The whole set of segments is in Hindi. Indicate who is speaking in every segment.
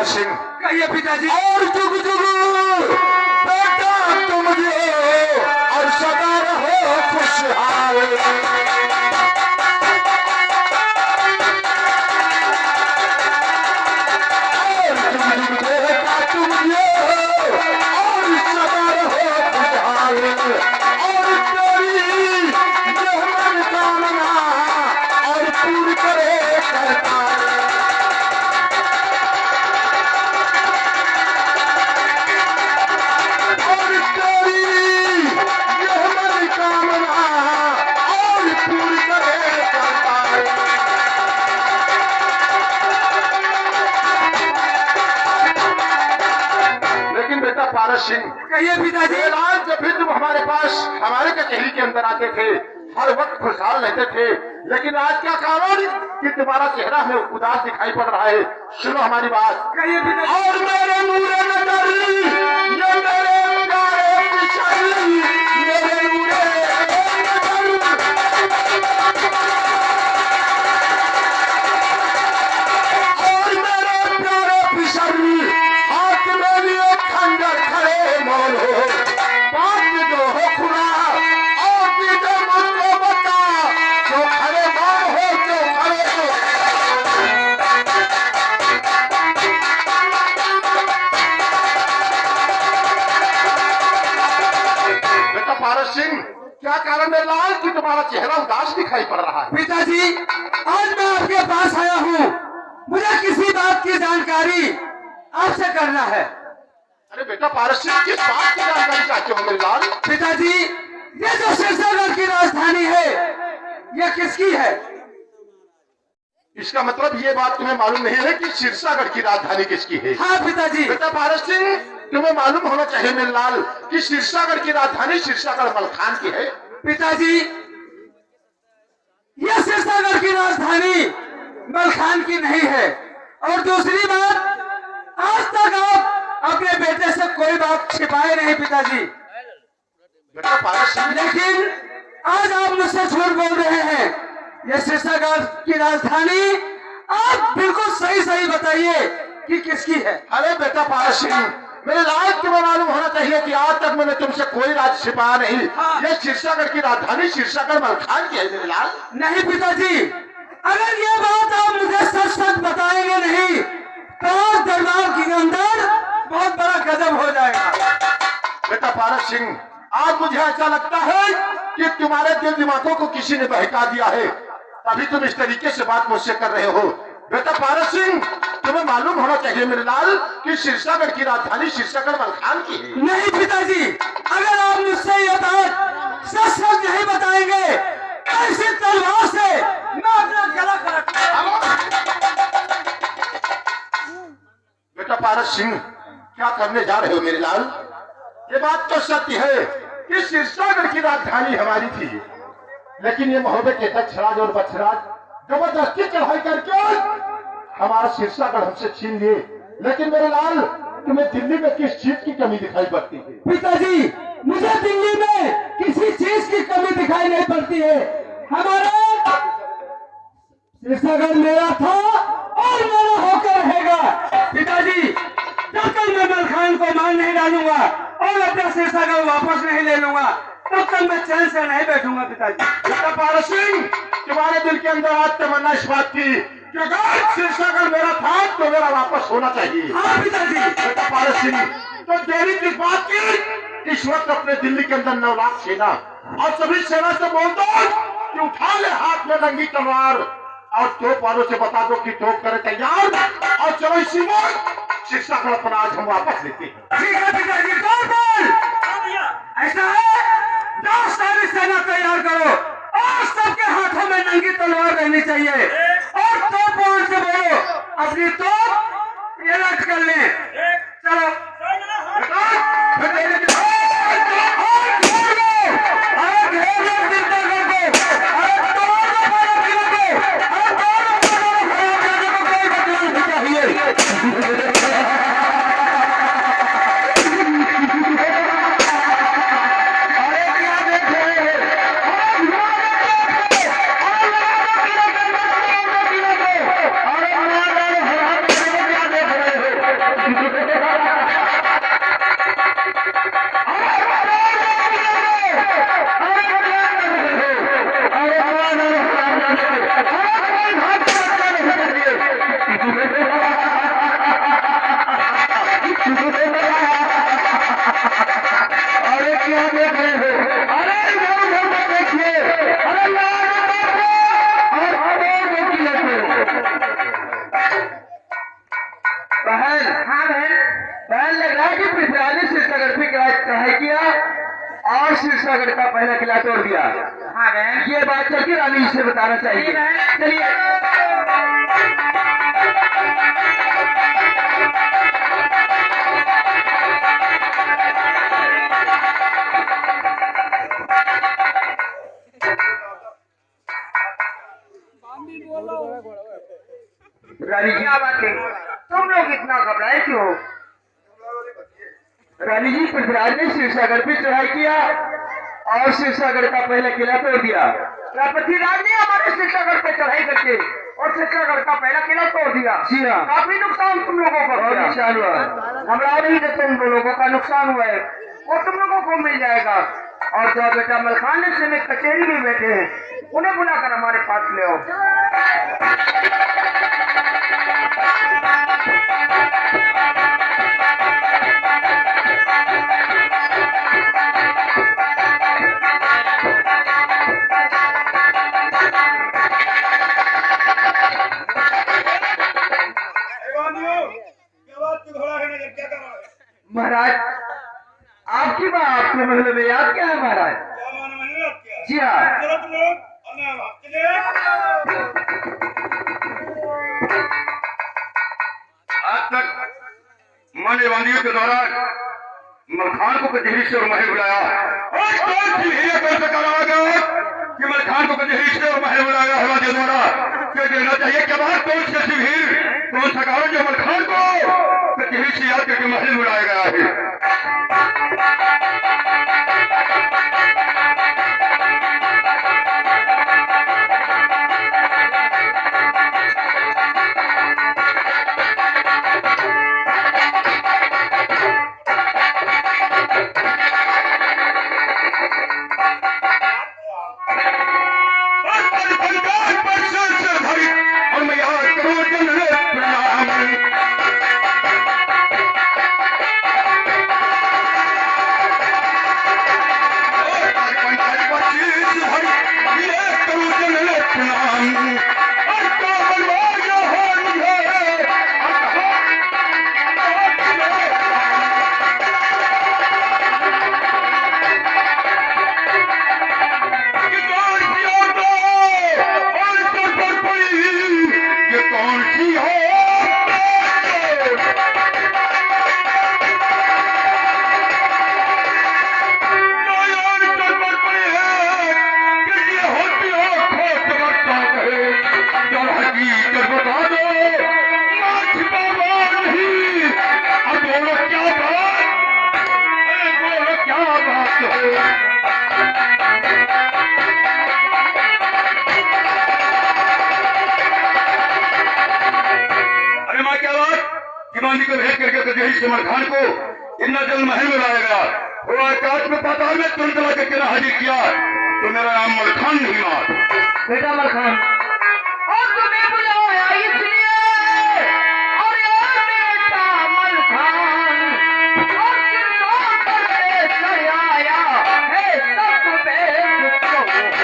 Speaker 1: सिंह
Speaker 2: कहिए पिताजी।
Speaker 1: और जुग जुग बेटा तुम जियो और सदा रहो खुशहाल। सिंह
Speaker 2: कहिए पिताजी।
Speaker 1: आज जब भी तुम हमारे पास हमारे कचहरी के अंदर आते थे हर वक्त खुशहाल रहते थे, लेकिन आज क्या कारण कि तुम्हारा चेहरा हमें उदास दिखाई पड़ रहा है। सुनो हमारी बात।
Speaker 2: कहिए पिताजी।
Speaker 1: और मेरे नूरे नजर ये मेरे प्यारे पिछड़ी मेरे नूरे और मेरे प्यारे पिछड़ी हाथ में लिए खंजर खड़े मौन हो बात जो हो खुदा और दीदे मुझको बता जो खड़े मौन हो जो खड़े हो। बेटा पारस सिंह क्या कारण है लाल कि तुम्हारा चेहरा उदास दिखाई पड़ रहा है?
Speaker 2: पिताजी आज मैं आपके पास आया हूँ, मुझे किसी बात की जानकारी आपसे करना है।
Speaker 1: अरे बेटा पारस सिंह किस बात की जानकारी चाहते हो मेरे लाल?
Speaker 2: पिताजी ये जो सिरसागढ़ की राजधानी है ये किसकी है?
Speaker 1: इसका मतलब ये बात तुम्हें मालूम नहीं है कि सिरसागढ़ की राजधानी किसकी है?
Speaker 2: हाँ पिताजी।
Speaker 1: बेटा पारस सिंह तुम्हें मालूम होना चाहिए मेरे लाल कि सिरसागढ़ की राजधानी सिरसागढ़ मलखान की है।
Speaker 2: पिताजी यह सिरसागढ़ की राजधानी मलखान की नहीं है, और दूसरी बात आज तक आप अपने बेटे से कोई बात छिपाए नहीं पिताजी।
Speaker 1: बेटा पारस सिंह
Speaker 2: लेकिन आज आप मुझसे झूठ बोल रहे हैं। यह सिरसागढ़ की राजधानी आप बिल्कुल सही सही बताइए कि किसकी है?
Speaker 1: अरे बेटा पारस सिंह मेरे लाल तुम्हें मालूम होना चाहिए कि आज तक मैंने तुमसे कोई राज छिपाया नहीं।
Speaker 2: हाँ।
Speaker 1: यह सिरसागढ़ की राजधानी सिरसागढ़ मलखान की है मेरे लाल।
Speaker 2: नहीं पिताजी, अगर ये बात आप मुझे सच सच बताएंगे नहीं तो आज दरबार के अंदर बहुत बड़ा गजब हो जाएगा।
Speaker 1: बेटा पारस सिंह आज मुझे ऐसा लगता है कि तुम्हारे दिल दिमागों को किसी ने बहका दिया है, तभी तुम इस तरीके से बात मुझसे कर रहे हो। बेटा पारस सिंह तुम्हें मालूम होना चाहिए मेरे लाल कि सिरसागढ़ की राजधानी सिरसागढ़ मलखान की है।
Speaker 2: नहीं पिताजी, अगर आप मुझसे ये बात सच सच नहीं बताएंगे ऐसी तलवार से मैं अपना गला काट।
Speaker 1: बेटा पारस सिंह क्या करने जा रहे हो मेरे लाल? ये बात तो सत्य है कि सिरसागढ़ की राजधानी हमारी थी, लेकिन ये महोदय के तक्षराज और बछराज जबरदस्ती चढ़ाई करके हमारा शीर्षागढ़ हमसे छीन लिए। लेकिन मेरे लाल, तुम्हें दिल्ली में किस चीज की कमी दिखाई पड़ती है?
Speaker 2: पिताजी, मुझे दिल्ली में किसी चीज की कमी दिखाई नहीं पड़ती है। हमारा शीर्षागढ़ मेरा था और मेरा होकर रहेगा। पिताजी, जब तक मैं मलखान को मार नहीं डालूंगा और अपना शीर्षागढ़ वापस नहीं ले लूंगा, तब तक मैं चैन से नहीं बैठूंगा। पिताजी,
Speaker 1: बेटा पारस सिंह, तुम्हारे दिल के अंदर आज तमन्ना इस बात की कि अगर शीर्षागढ़ मेरा था तो मेरा वापस होना चाहिए।
Speaker 2: हाँ पिताजी।
Speaker 1: बेटा पारस सिंह, तो देरी किस बात की? इस वक्त अपने दिल्ली के अंदर 9 लाख सेना और सभी सेना से बोल दो कि उठा ले हाथ में नंगी तलवार और तोप वालों से बता दो कि तोप करे तैयार और चलो इसी वक्त शीर्षागढ़ अपना आज हम वापस लेते हैं।
Speaker 2: ठीक है पिताजी, कौन बोल? ऐसा है, जाओ सारी सेना तैयार करो और सबके हाथों में नंगी तलवार रहनी चाहिए और तोप से बोलो अपनी तोप ये रख कर ले। चलो और शीर्षागढ़ का पहला किला तोड़ दिया। हाँ बहन, ये बात चल के रानी जी से बताना चाहिए। चलिए रानी जी, क्या बात है, तुम लोग इतना घबराए क्यों? रानी जी, पृथ्वीराज ने शीर्षागढ़ पे चढ़ाई किया और शीर्षागढ़ का पहला किला तोड़ दिया। पृथ्वीराज ने हमारे शीर्षागढ़ पे चढ़ाई करके और शीर्षागढ़ का पहला किला तोड़ दिया। जी हाँ, काफी नुकसान तुम लोगों को हुआ। नुकसान हुआ, घबरा नहीं कि तुम लोगों का नुकसान हुआ है वो तुम लोगों को मिल जाएगा। और जो बेटा मलखान से में कचहरी में बैठे हैं, उन्हें बुलाकर हमारे पास ले आओ। महाराज, आपकी बात आपके महल में याद क्या है महाराज? जी हाँ,
Speaker 1: आज तक माने वादियों के दौरान मलखान को कचहरी से और महल बुलाया और कौन सी हिया कौन सा कराया गया कि मलखान को कचहरी से और महल बुलाया है वादियों द्वारा? क्या देना चाहिए क्या बात? कौन सी ऐसी भीड़, कौन सा कारण जो मलखान को कचहरी से याद करके महल बुलाया गया है?
Speaker 3: कि मानी को भेज करके तो यही सिमर खान को इतना जल महल में लाया गया, वो आकाश में पाताल में तुरंत ला करके ना हाजिर किया, तो मेरा नाम मलखान नहीं मार।
Speaker 2: बेटा मलखान, और तुम्हें बुलाया इसलिए, और ये बेटा मलखान, और सिरदों पर से आया है सब वेद चौहान।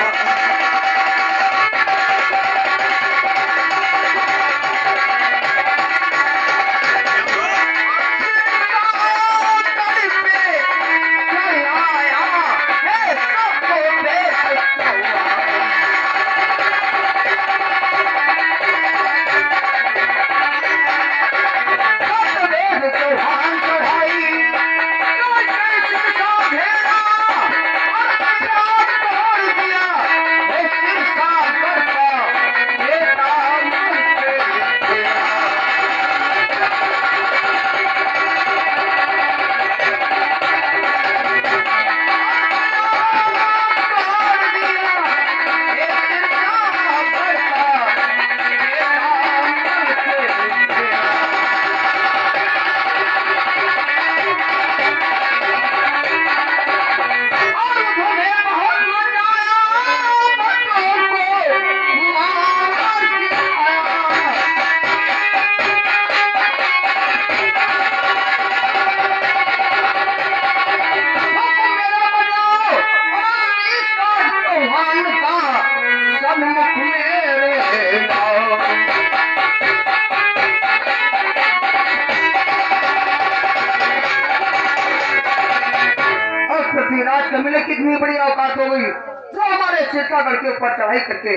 Speaker 2: पृथ्वीराज कमिले कितनी बड़ी औकात हो गई जो हमारे सिरसागढ़ के ऊपर चढ़ाई करके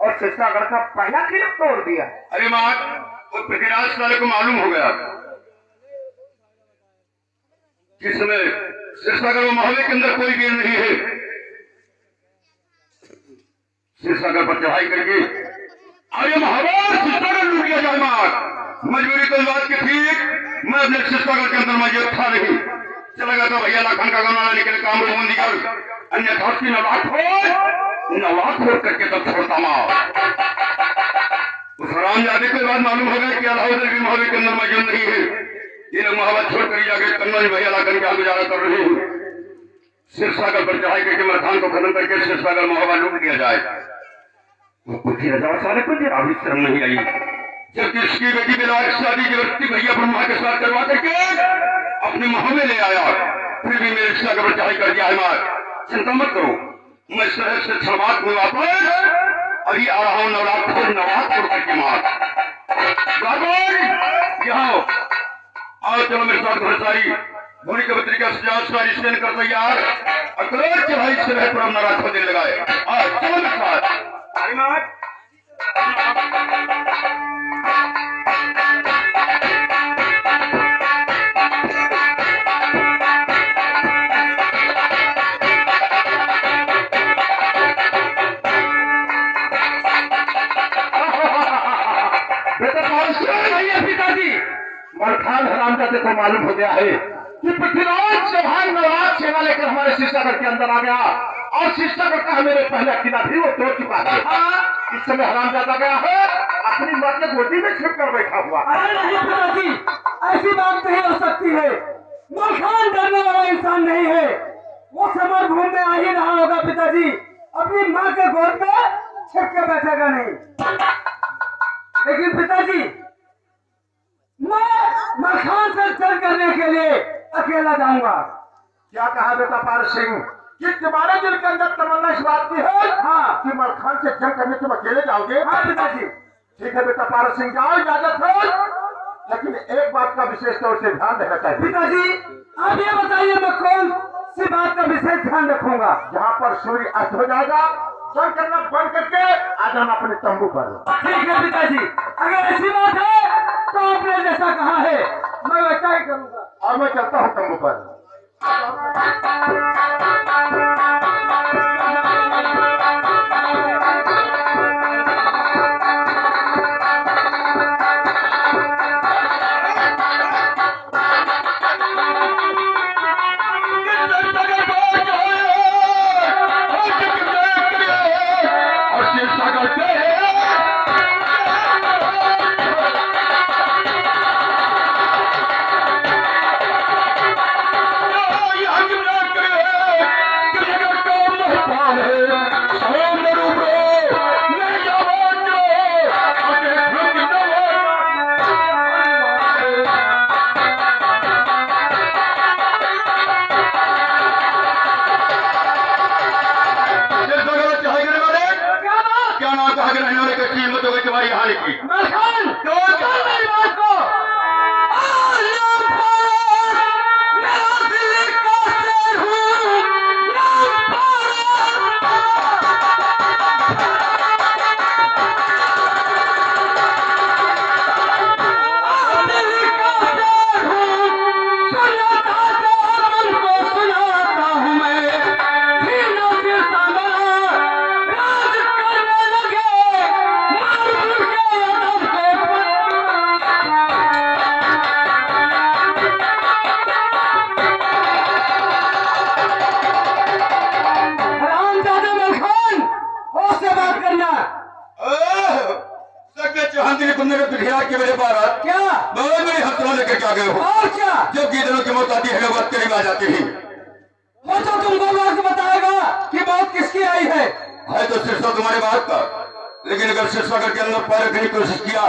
Speaker 2: और सिरसागढ़ का पहला किला तोड़ दिया।
Speaker 3: अरे माँ, वो पृथ्वीराज साले को मालूम हो गया कि इस समय सिरसागढ़ मोहल्ले के अंदर कोई वीर नहीं है। सिरसागढ़ पर चढ़ाई करके अरे महाराज सिरसागढ़ लूट लिया जाए। माँ मजबूरी तो इस बात की थी, मैं अपने सिरसागढ़ के अंदर मौजूद था नहीं, चला गया था भैया लाखन का गाना निकले काम बंदी कर, अन्यथा उसकी नवाब खोद करके तब छोड़ता माँ। उस हरामजादे को बात मालूम हो गया कि अलाउद्दीन भी मोहल्ले के अंदर मौजूद नहीं है। ये लोग मोहब्बत छोड़ कर जाके कन्नौज भैया लाखन का गुजारा कर रहे हैं। सिरसागढ़ पर चढ़ाई करके मलखान को खत्म करके सिरसागढ़ मोहब्बत लूट लिया जाए। वो बुद्धि हजार साले को जरा भी शर्म नहीं आई, जबकि उसकी बेटी बिलाल शादी जबरदस्ती भैया ब्रह्मा के साथ करवा करके अपने मोहल्ले ले आया, फिर भी मेरे रिश्ता पर चढ़ाई कर दिया है। माँ चिंता मत करो, मैं शहर से छमात में वापस अभी आ रहा हूँ। नवरात छोड़ करके मार यहाँ आओ, चलो मेरे साथ घरसारी भूरी की पत्रिका सारी स्टैंड कर तैयार, अकबर चढ़ाई से रहे पर हम नवरात को देने लगाए। चलो मेरे साथ।
Speaker 1: पिताजी मलखान हरामजादे को मालूम हो गया है कि पृथ्वीराज चौहान नवराज सेना लेकर हमारे सिरसागढ़ के अंदर आ गया और सिरसागढ़ का मेरे पहला किला भी वो तोड़ चुका है। इस समय हरामजादा गया है अपनी माँ के गोदी में छिप कर बैठा हुआ।
Speaker 4: अरे नहीं पिताजी, ऐसी बात नहीं हो सकती है। मलखान डरने वाला इंसान नहीं है, वो समर भूमि में आ ही रहा होगा पिताजी, अपनी माँ के गोद में छिप के बैठेगा नहीं। लेकिन पिताजी मैं मलखान से जंग करने के लिए अकेला जाऊंगा।
Speaker 1: क्या कहा बेटा पारस सिंह कि तुम्हारे दिल के अंदर तमन्ना इस बात की है?
Speaker 4: हाँ
Speaker 1: कि मलखान से जंग करने तुम अकेले जाओगे?
Speaker 4: हाँ पिताजी।
Speaker 1: ठीक है बेटा पारस सिंह, जाओ, इजाजत है, लेकिन एक बात का विशेष तौर से ध्यान रखना चाहिए।
Speaker 4: पिताजी आप ये बताइए मैं कौन सी बात का विशेष ध्यान रखूंगा?
Speaker 1: जहाँ पर सूर्य अस्त हो जाएगा जंग करना बंद करके आ जाना अपने तंबू पर।
Speaker 4: ठीक है पिताजी, अगर ऐसी बात है तो आपने जैसा कहा है मैं वैसा ही करूंगा।
Speaker 1: और मैं चलता हूँ तंबू पर।
Speaker 3: बढ़ाने की।
Speaker 4: मलखान
Speaker 3: तो
Speaker 4: सुन मेरी बात को। नाम भारत, मेरा दिल्ली का शेर हूँ, नाम भारत, दिल्ली का शेर हूँ, सुनाता तो तुमको सुनाता हूँ मैं, सीनों के सामने राज करने लगे, मार मुड़ के अदब को हरामजादे मलखान, होश से बात करना।
Speaker 3: सगे चौहान जी ने तुमने को भिड़ा के मेरे बारात
Speaker 4: क्या
Speaker 3: बहुत बड़ी हत्या लेकर क्या गए हो।
Speaker 4: और क्या
Speaker 3: जब गीदड़ों की मौत आती है बात करीब आ जाती है।
Speaker 4: वो तो तुमको वक्त बताएगा कि मौत किसकी आई है।
Speaker 3: तो सिरसा तुम्हारे बात का, लेकिन अगर सिरसागर के अंदर पैर रखने की कोशिश किया,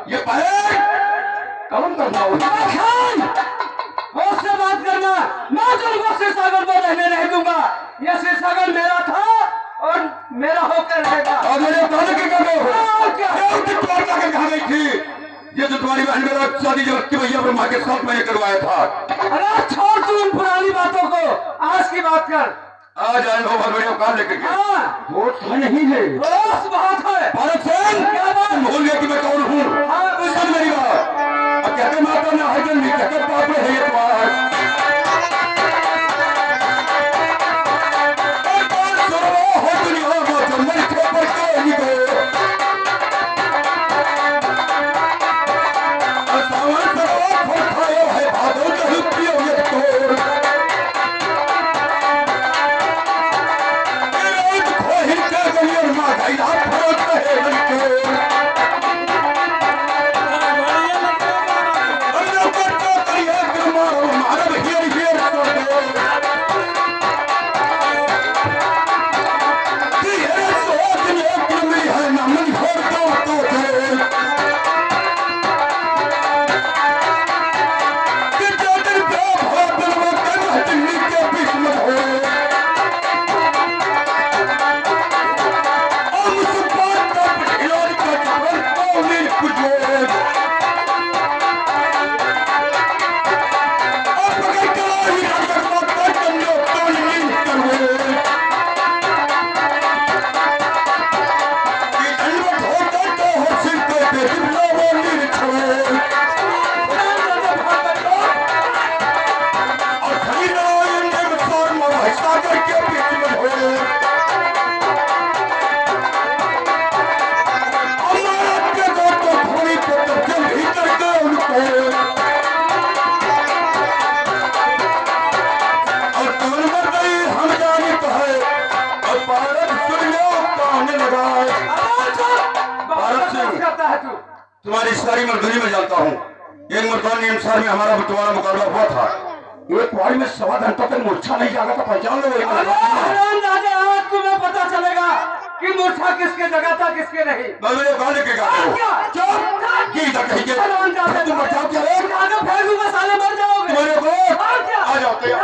Speaker 3: ये पैर कौन करना होगा।
Speaker 4: मलखान, होश से बात करना। मैं तुमको सिरसागर में रहने नहीं दूंगा। यह सिरसागर मेरा था और मेरा होकर रहेगा।
Speaker 3: और मेरे बहन के कर रहे हो।
Speaker 4: और क्या
Speaker 3: तुम्हारी जाकर कहा गई थी, ये तो तुम्हारी बहन मेरा शादी जब की भैया ब्रह्मा के साथ मैंने करवाया था।
Speaker 4: अरे छोड़ तू उन पुरानी बातों को, आज की बात कर।
Speaker 3: आज आए हो बहुत बड़ी औकात लेकर के।
Speaker 4: हाँ
Speaker 3: वो तो नहीं है।
Speaker 4: होश बहुत है।
Speaker 3: भारत सिंह,
Speaker 4: क्या बात?
Speaker 3: भूल गया कि मैं कौन हूँ।
Speaker 4: हाँ,
Speaker 3: सुन मेरी बात। अब कहते माता ना है जन्मी, कहते बाप रे है ये तुम्हारा। हो दुनिया में जन्मन के ऊपर क्यों नहीं गए। सावन सरोवर फूल खाए है भादों का हुक्की हो ये तोड़। रोज खोहिल के गलियों में गैला फरोत है लड़के। अल्लाह करता करिए कि मारो मारो हियर हियर कर दो। ये सोच ने कि मेरी है ना मन छोड़ दो तो थे। कि जाकर क्या भाव बनवा कर दिल्ली के बीच में हो। हम सुपात का पटियार का जबल कौन कुछ
Speaker 4: करता है तू।
Speaker 3: तुम्हारी सारी मजदूरी में जानता हूँ। एक मर्दानी अनुसार में हमारा तुम्हारा मुकाबला हुआ था। एक बार में 1.25 घंटा तक मूर्छा नहीं जागा तो पहचान लो।
Speaker 4: अरे हरामजादे, आज तुम्हें पता चलेगा कि मूर्छा किसके जगह था किसके नहीं।
Speaker 3: मेरे गाने के गाने हो।
Speaker 4: चुप
Speaker 3: की तक कहीं के
Speaker 4: हरामजादे,
Speaker 3: तुम बचाओ क्या रे?
Speaker 4: आगे फेंक दूंगा, साले मर जाओगे।
Speaker 3: तुम्हारे को
Speaker 4: और क्या?
Speaker 3: आ जाते हैं।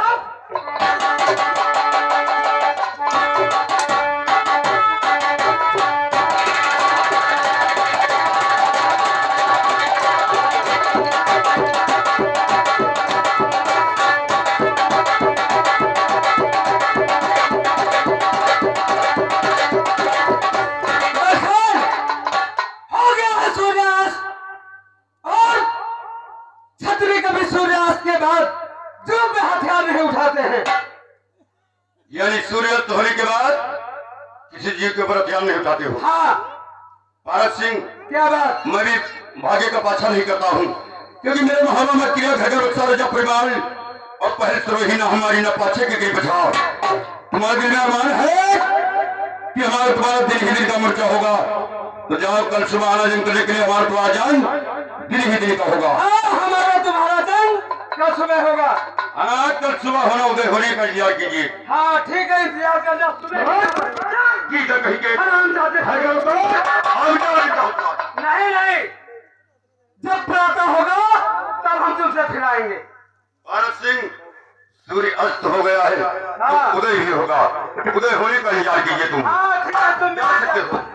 Speaker 4: मलखान, हो गया है सूर्यास्त, और छतरी कभी सूर्यास्त के बाद जो भी हथियार नहीं उठाते हैं।
Speaker 3: यानी सूर्यास्त होने के बाद किसी जीव के ऊपर हथियार नहीं उठाते हो।
Speaker 4: हाँ,
Speaker 3: भारत सिंह,
Speaker 4: क्या बात।
Speaker 3: मैं भी भाग्य का पाछा नहीं करता हूँ, क्योंकि मेरे महामा में क्रिया घगर रक्षा राजा परिवार और पहले सरोही ना हमारी ना पाछे के कहीं बचाओ। तुम्हारे दिल में अरमान है कि हमारा तुम्हारा दिन ही दिन का मोर्चा होगा, तो जाओ कल सुबह आना जंग करने के लिए। हमारा तुम्हारा जान दिन ही दिन का होगा।
Speaker 4: हमारा तुम्हारा जंग कल सुबह होगा।
Speaker 3: हाँ, कल सुबह होना उदय होने का इंतजार कीजिए।
Speaker 4: हाँ ठीक है, इंतजार करना। सुबह
Speaker 3: की तक कहीं के
Speaker 4: हरामजादे, नहीं नहीं, जब प्रातः होगा तब हम तुमसे फिर आएंगे।
Speaker 3: भारत सिंह, सूर्य अस्त हो गया है तो उदय ही होगा। उदय होने का इंतजार कीजिए तुम।
Speaker 4: हाँ ठीक है, तुम
Speaker 3: जा सकते हो।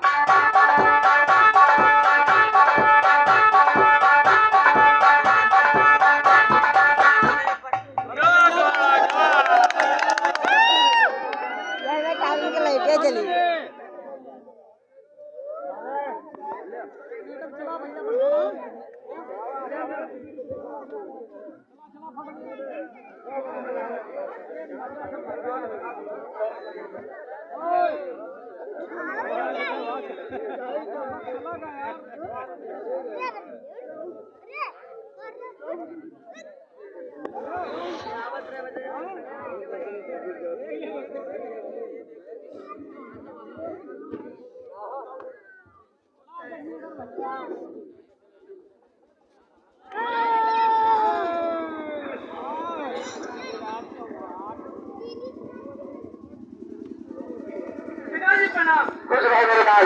Speaker 2: पिताजी प्रणाम।
Speaker 1: कुछ रहो मेरे लाल।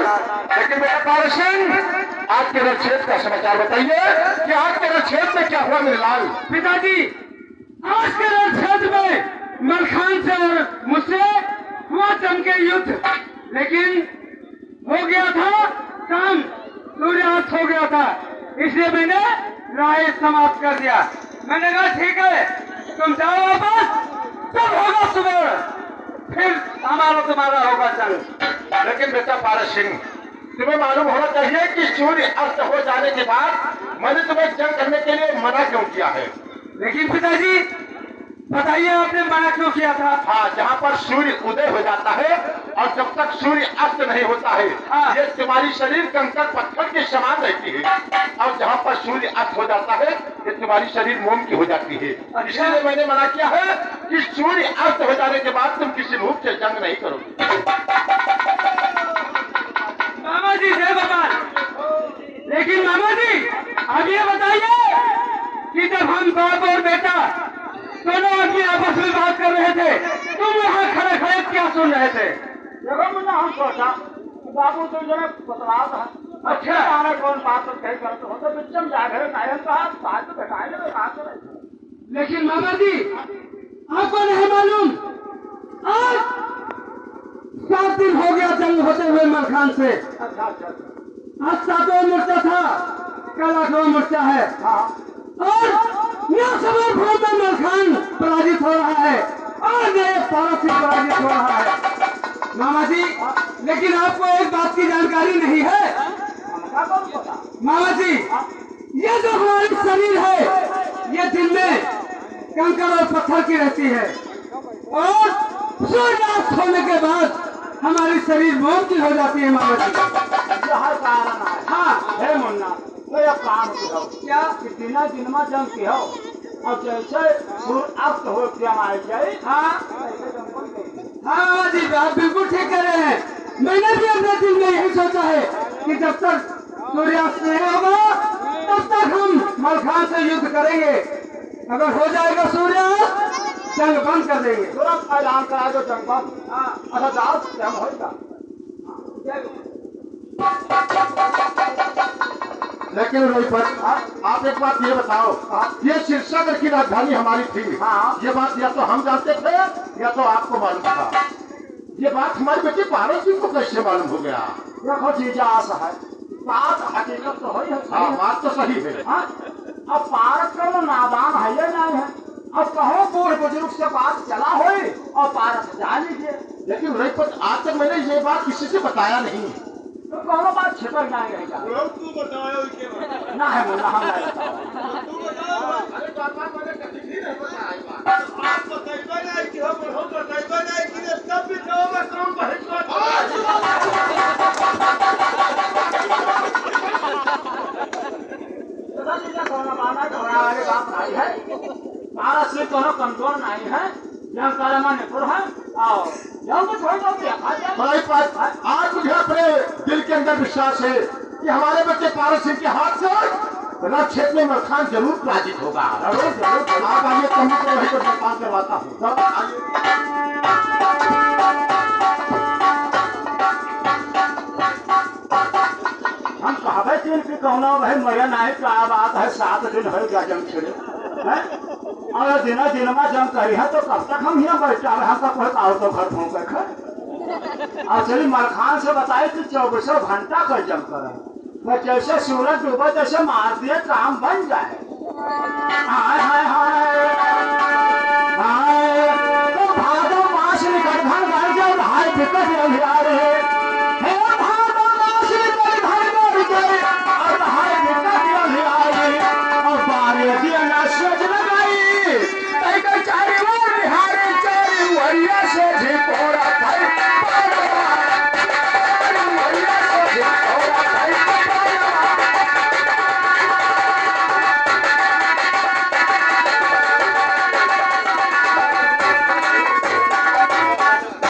Speaker 1: लेकिन बेटा पारस सिंह, आज के रणक्षेत्र का समाचार बताइए कि आज के रणक्षेत्र में क्या हुआ मेरे लाल।
Speaker 4: पिताजी, आज के रणक्षेत्र में मलखान से और मुझसे हुआ जम के युद्ध, लेकिन हो गया था काम, सूर्यास्त हो गया था, इसलिए मैंने राय समाप्त कर दिया। मैंने कहा ठीक है, तुम जाओ वापस, तब होगा सुबह, फिर हमारा तुम्हारा होगा चल।
Speaker 1: लेकिन बेटा पारस सिंह, तुम्हें मालूम होना चाहिए कि सूर्य अस्त हो जाने के बाद मैंने तुम्हें जंग करने के लिए मना क्यों किया है।
Speaker 4: लेकिन पिताजी बताइए, आपने मना क्यों किया था?
Speaker 1: हाँ, जहाँ पर सूर्य उदय हो जाता है और जब तक सूर्य अस्त नहीं होता है,
Speaker 4: हाँ।
Speaker 1: ये तुम्हारी शरीर कंकड़ पत्थर के समान रहती है, और जहाँ पर सूर्य अस्त हो जाता है ये तुम्हारी शरीर मोम की हो जाती है। इसलिए मैंने मना किया है कि सूर्य अस्त हो जाने के बाद तुम किसी रूप से जंग नहीं करोगे।
Speaker 4: मामा जी जय भगवान। लेकिन मामा जी, अब ये बताइए कि जब हम बाप और बेटा दोनों आदमी आपस में बात कर रहे थे, तुम यहाँ खड़े खड़े क्या सुन रहे थे?
Speaker 2: देखो मुन्ना, हम सोचा कि बाबू तो जो है बतला था।
Speaker 4: अच्छा।
Speaker 2: आना कौन बात तो कहीं करते हो तो बिचम जाकर नायन का साथ तो बैठाए ना बात करे।
Speaker 4: लेकिन मामा जी, आपको नहीं मालूम, आज 7 दिन हो गया जंग होते हुए मलखान से।
Speaker 2: अच्छा अच्छा।
Speaker 4: आज 7वां मोर्चा था, कल 8वां मोर्चा है,
Speaker 2: हाँ
Speaker 4: और यह समय भूमि में मलखान पराजित हो रहा है और नए पारस से पराजित हो रहा है। मामा जी, लेकिन आपको एक बात की जानकारी नहीं है।
Speaker 2: हमका कौन पता।
Speaker 4: मामा जी, ये जो हमारी शरीर है, ये दिन में कंकड़ और पत्थर की रहती है, और सूर्यास्त होने के बाद हमारी शरीर मोम की हो जाती है। मामा जी,
Speaker 2: यह कारण है।
Speaker 4: हाँ।
Speaker 2: हे मुन्ना, तो यह काम की हो
Speaker 4: क्या?
Speaker 2: कि दिना दिन में जंग की हो, और जैसे सूर्य अस्त हो गया हमारे जाए,
Speaker 4: हाँ
Speaker 2: ऐसे जंग बन गई।
Speaker 4: हाँ मामा जी, आप बिल्कुल ठीक कह रहे हैं। मैंने भी अपने दिल में यही सोचा है कि जब तक सूर्यास्त नहीं होगा तब तक हम मलखान से युद्ध करेंगे। अगर हो जाएगा सूर्यास्त, जंग बंद कर देंगे।
Speaker 2: तुरंत ऐलान करा दो जंग बंद।
Speaker 4: हाँ।
Speaker 2: अच्छा जाओ, जंग होगा।
Speaker 1: लेकिन रोहित, आप एक बात ये बताओ, ये सिरसागर की राजधानी हमारी थी।
Speaker 2: हाँ।
Speaker 1: ये बात या तो हम जानते थे या तो आपको मालूम था। ये बात हमारे बेटे पारस सिंह को कैसे मालूम हो गया?
Speaker 2: देखो जीजा आस है, बात हकीकत तो है।
Speaker 1: हाँ, बात तो सही है।
Speaker 2: हाँ? अब पारस का वो नादान है या नहीं है। अब कहो बूढ़ बुजुर्ग से बात चला हो और पारस जा लीजिए।
Speaker 1: लेकिन रोहित, आज तक मैंने ये बात किसी से बताया नहीं।
Speaker 2: तो कौनो बात छिपक जाए रहेगा ना है मुन्ना, हम नहीं पारस से कोनो कमजोर नहीं है, जंग करे निपुण है। आओ जंग छोड़ दो,
Speaker 1: रोहित, आज मुझे अपने दिल के अंदर विश्वास है कि हमारे बच्चे पारस सिंह के हाथ से रण क्षेत्र में मलखान जरूर पराजित होगा।
Speaker 2: जरूर जरूर।
Speaker 1: आप आइए, कम से वहीं पर जलपान करवाता हूँ।
Speaker 2: हम कहावे चीन की कहना भाई मरे नहीं, क्या बात है 7 दिन हो गया जंग छिड़े हैं? और दिन दिन में जंग करी है तो कब तक हम यहाँ बैठा रहे? हम कोई और तो घर घूम के और चलिए मलखान से बताए कि 24 घंटा का जंग करे, जैसे सूरज डूबे जैसे मार दिए काम बन जाए। हाय हाय हाय हाय, तो भादो मास निकट भर गए जब हाय विकट रहिया